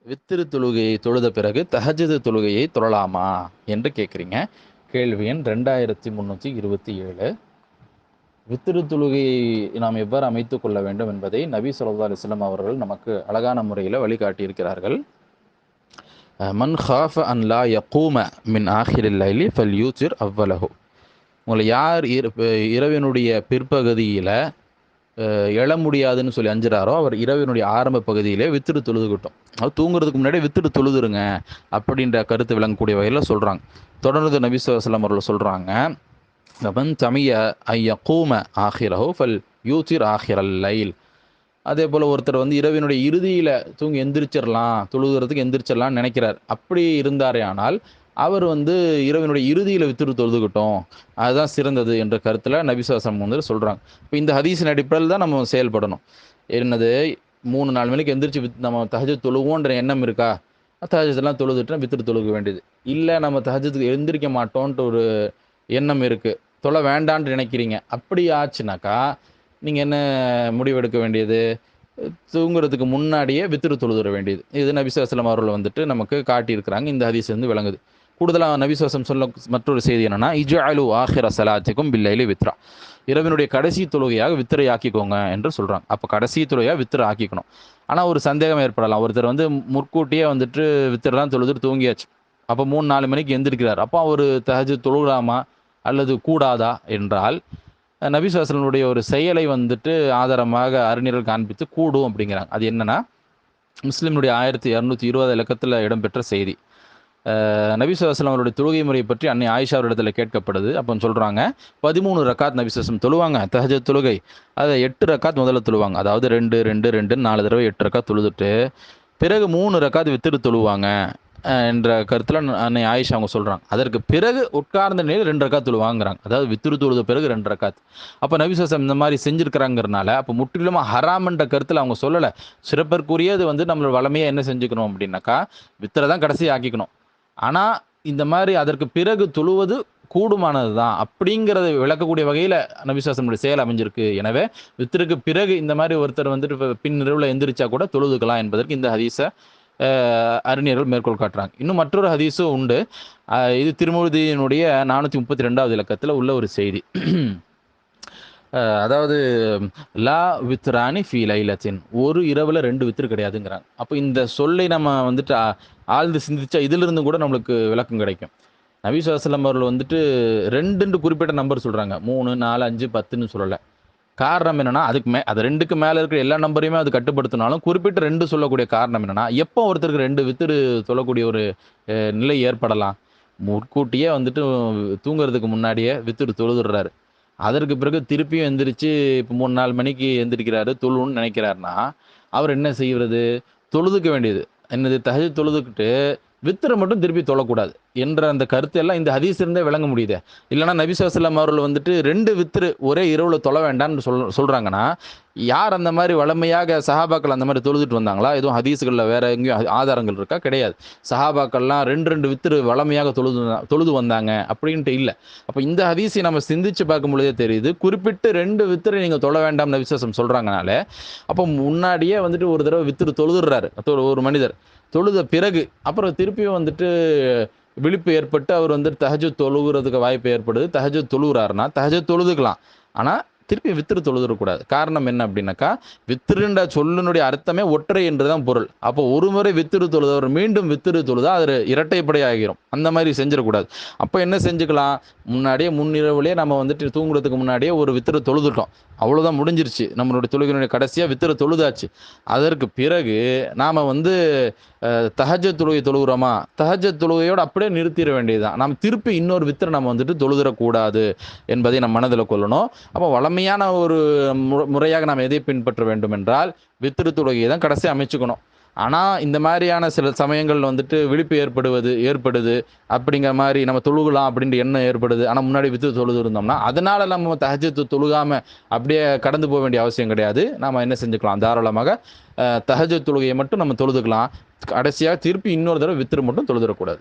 வித்திரு தொழுகையை தொழுத பிறகு தஹஜ்ஜுது தொழுகையை தொழலாமா என்று கேட்குறீங்க. கேள்வி எண் 2327. வித்திரு தொழுகையை நாம் எவ்வாறு அமைத்துக் கொள்ள வேண்டும் என்பதை நபி ஸல்லல்லாஹு அலைஹி வஸல்லம் அவர்கள் நமக்கு அழகான முறையில் வழிகாட்டியிருக்கிறார்கள். மன் ஹாஃப அன் லா யகூம மின் ஆஹிரில் லைலி ஃபல்யூத்திர் அவ்வலஹு. உங்களை யார் இரவினுடைய பிற்பகுதியில் எழ முடியாதுன்னு சொல்லி அஞ்சுறாரோ அவர் இரவினுடைய ஆரம்ப பகுதியிலே வித்திரு தொழுதுகிட்டோம். அது தூங்குறதுக்கு முன்னாடி வித்திரு தொழுதுருங்க அப்படின்ற கருத்து விளங்கக்கூடிய வகையில் சொல்கிறாங்க. தொடர்ந்து நபி ஸல்லல்லாஹு அலைஹி வஸல்லம் அவர்கள் சொல்கிறாங்க, மன் தமிய ஐயகூம ஆஹிரஹு ஃபல் யூத்திர் ஆஹிரல் லைல். அதே போல் ஒருத்தர் இரவினுடைய இறுதியில் தூங்கி எந்திரிச்சிடலாம், தொழுகிறதுக்கு எந்திரிச்சிடலாம்னு நினைக்கிறார். அப்படி இருந்தாரே ஆனால் அவர் இரவினுடைய இறுதியில் வித்திரு தொழுதுகிட்டோம், அதுதான் சிறந்தது என்ற கருத்தில் நபி ஸல்லல்லாஹு அலைஹி வஸல்லம் சொல்கிறாங்க. இப்போ இந்த ஹதீஸின் அடிப்படையில் தான் நம்ம செயல்படணும். என்னது 3-4 மணிக்கு எந்திரிச்சு நம்ம தஹஜ்ஜுத் தொழுவோன்ற எண்ணம் இருக்கா? தஹஜ்ஜுதெல்லாம் தொழுதுட்டு வித்திரு தொழுக வேண்டியது. இல்லை நம்ம தஹஜ்ஜுதுக்கு எந்திரிக்க மாட்டோன்ட்டு ஒரு எண்ணம் இருக்குது, தொழ வேண்டான்ட்டு நினைக்கிறீங்க. அப்படி ஆச்சுனாக்கா நீங்கள் என்ன முடிவெடுக்க வேண்டியது? தூங்குறதுக்கு முன்னாடியே வித்திரு தொழுதுற வேண்டியது. இது நபி ஸல்லல்லாஹு அலைஹி வஸல்லம் அவர்கள் நமக்கு காட்டியிருக்கிறாங்க. இந்த ஹதீஸ் விளங்குது. கூடுதலாக நபி ஸல்லல்லாஹு அலைஹி வஸல்லம் சொல்ல மற்றொரு செய்தி என்னன்னா, இஜ்அலு ஆஹிர ஸலாத்திக்கும் பில்லைலி வித்ரா. இரவினுடைய கடைசி தொழுகையாக வித்திரை ஆக்கிக்கோங்க என்று சொல்கிறாங்க. அப்போ கடைசி தொழுகையாக வித்திரை ஆக்கிக்கணும். ஆனால் ஒரு சந்தேகம் ஏற்படலாம். ஒருத்தர் முற்கூட்டியே வித்திரெலாம் தொழுதுட்டு தூங்கியாச்சு. அப்போ 3-4 மணிக்கு எந்திரிக்கிறார். அப்போ அவர் தஹஜ்ஜுத் தொழுகலாமா அல்லது கூடாதா என்றால், நபி ஸல்லல்லாஹு அலைஹி வஸல்லம் ஒரு செயலை ஆதாரமாக அறிஞர்கள் காண்பித்து கூடும் அப்படிங்கிறாங்க. அது என்னன்னா, முஸ்லிமுடைய 1220 இலக்கத்தில் இடம்பெற்ற செய்தி. நபி ஸல்லல்லாஹு அலைஹி வஸல்லம் அவருடைய தொழுகை முறையை பற்றி அன்னை ஆயிஷா அவரிடத்தில் கேட்கப்படுது. அப்போ சொல்கிறாங்க, 13 ரக்காத் நபி ஸல்லல்லாஹு அலைஹி வஸல்லம் தொழுவாங்க தஹஜ்ஜுத் தொழுகை. அதை 8 ரக்காத் முதல்ல தொழுவாங்க. அதாவது 2 2 2 4 தடவை 8 ரக்காத் தொழுதுட்டு பிறகு 3 ரக்காத் வித்திரு தொழுவாங்க என்ற கருத்தில் அன்னை ஆயிஷா அவங்க சொல்கிறாங்க. அதற்கு பிறகு உட்கார்ந்த நிலையில் 2 ரக்காத் தொழுவாங்கிறாங்க. அதாவது வித்திரு தொழுத பிறகு 2 ரக்காத். அப்போ நபி ஸல்லல்லாஹு அலைஹி வஸல்லம் இந்த மாதிரி செஞ்சுருக்கிறாங்கிறனால அப்போ முற்றிலுமாக ஹராம்ன்ற கருத்தில் அவங்க சொல்லலை. சிறப்பிற்குரியது நம்மளோட வளமையாக என்ன செஞ்சுக்கணும் அப்படின்னாக்கா, வித்திரை தான் கடைசி ஆக்கிக்கணும். ஆனால் இந்த மாதிரி அதற்கு பிறகு தொழுவது கூடுமானது தான் அப்படிங்கிறத விளக்கக்கூடிய வகையில் நபி ஸல்லல்லாஹு அலைஹி வஸல்லம் செயல் அமைஞ்சிருக்கு. எனவே வித்திருக்கு பிறகு இந்த மாதிரி ஒருத்தர் பின் இரவில் எந்திரிச்சா கூட தொழுதுக்கலாம் என்பதற்கு இந்த ஹதீஸை அறிஞர்கள் மேற்கோள் காட்டுறாங்க. இன்னும் மற்றொரு ஹதீஸும் உண்டு. இது திருமுதியினுடைய 432வது இலக்கத்தில் உள்ள ஒரு செய்தி. அதாவது லா வித்ரானி ஃபீ லைலத்தின், ஒரு இரவில் 2 வித்திரு கிடையாதுங்கிறாங்க. அப்போ இந்த சொல்லை நம்ம ஆழ்ந்து சிந்திச்சா இதிலிருந்து கூட நம்மளுக்கு விளக்கம் கிடைக்கும். நபி ஸல்லல்லாஹு அலைஹி வஸல்லம் அவர்கள் 2 குறிப்பிட்ட நம்பர் சொல்கிறாங்க, 3 4 5 10ன்னு சொல்லலை. காரணம் என்னன்னா, அது 2க்கு மேலே இருக்கிற எல்லா நம்பரையுமே அது கட்டுப்படுத்தினாலும் குறிப்பிட்ட 2 சொல்லக்கூடிய காரணம் என்னன்னா, எப்போ ஒருத்தருக்கு 2 வித்திரு சொல்லக்கூடிய ஒரு நிலை ஏற்படலாம்? முற்கூட்டியே தூங்குறதுக்கு முன்னாடியே வித்திரு தொழுதுடுறாரு. அதற்கு பிறகு திருப்பியும் எந்திரிச்சு இப்போ 3-4 மணிக்கு எந்திரிக்கிறாரு, தொழுன்னு நினைக்கிறாருன்னா அவர் என்ன செய்வது? தொழுதுக்க வேண்டியது. என்னது, தஹஜ்ஜுத் தொழுதுக்கிட்டு வித்திரை மட்டும் திருப்பி தொழக்கூடாது என்ற அந்த கருத்து எல்லாம் இந்த ஹதீஸ் இருந்தே விளங்க முடியுது. இல்லைனா நபி ஸல்லல்லாஹு அலைஹி வஸல்லம் அவர்கள் 2 வித்திரு ஒரே இரவில் தொழ வேண்டாம்னு சொல்கிறாங்கன்னா, யார் அந்த மாதிரி வளமையாக சஹாபாக்கள் அந்த மாதிரி தொழுதுட்டு வந்தாங்களா? எதுவும் ஹதீஸுகளில் வேற எங்கேயும் ஆதாரங்கள் இருக்கா? கிடையாது. சஹாபாக்கள்லாம் 2 வித்திரு வளமையாக தொழுது வந்தாங்க அப்படின்ட்டு இல்லை. அப்போ இந்த ஹதீஸை நம்ம சிந்திச்சு பார்க்கும் பொழுதே தெரியுது, குறிப்பிட்டு 2 வித்திரை நீங்கள் தொழ வேண்டாம் நபி ஸல்லல்லாஹு அலைஹி வஸல்லம் சொல்கிறாங்கனால, அப்போ முன்னாடியே ஒரு தடவை வித்திரு தொழுதுடுறாரு ஒரு மனிதர். தொழுத பிறகு அப்புறம் திருப்பியும் விழிப்பு ஏற்பட்டு அவர் தஹஜ்ஜுத் தொழுகிறதுக்கு வாய்ப்பு ஏற்படுது. தஹஜ்ஜுத் தொழுகிறாருன்னா தஹஜ்ஜுத் தொழுதுக்கலாம். ஆனால் திருப்பி வித்திரு தொழுதுறக்கூடாது. காரணம் என்ன அப்படின்னாக்கா, வித்திருன்ற சொல்லினுடைய அர்த்தமே ஒற்றை என்று தான் பொருள். அப்போ ஒரு முறை வித்திரு தொழுதவர் மீண்டும் வித்திரு தொழுதா அது இரட்டைப்படை ஆகிரும். அந்த மாதிரி செஞ்சிடக்கூடாது. அப்போ என்ன செஞ்சுக்கலாம்? முன்னாடியே முன்னிரவுலேயே நம்ம தூங்குறதுக்கு முன்னாடியே ஒரு வித்திரு தொழுதுட்டோம், அவ்வளோதான், முடிஞ்சிருச்சு. நம்மளுடைய தொழுகையினுடைய கடைசியாக வித்திரு தொழுதாச்சு. அதற்கு பிறகு நாம் தஹஜ்ஜுத் தொழுகை தொழுகிறோமா, தஹஜ்ஜுத் தொழுகையோடு அப்படியே நிறுத்திட வேண்டியதுதான். நாம் திருப்பி இன்னொரு வித்திரை நம்ம தொழுதுறக்கூடாது என்பதை நம்ம மனதில் கொள்ளணும். அப்போ வளமையான ஒரு முறையாக நாம் எதை பின்பற்ற வேண்டும் என்றால் வித்திரு தொழுகையை தான் கடைசி அமைச்சுக்கணும். ஆனால் இந்த மாதிரியான சில சமயங்கள் விழிப்பு ஏற்படுது அப்படிங்கிற மாதிரி நம்ம தொழுகலாம் அப்படின்ற எண்ணம் ஏற்படுது. ஆனால் முன்னாடி வித்திரு தொழுது இருந்தோம்னா அதனால் நம்ம தஹஜ்ஜுத் தொழுகாமல் அப்படியே கடந்து போக வேண்டிய அவசியம் கிடையாது. நாம் என்ன செஞ்சுக்கலாம், தாராளமாக தஹஜ்ஜுத் தொழுகையை மட்டும் நம்ம தொழுதுக்கலாம். கடைசியாக திருப்பி இன்னொரு தடவை வித்திரு மட்டும் தொழுதுறக்கூடாது.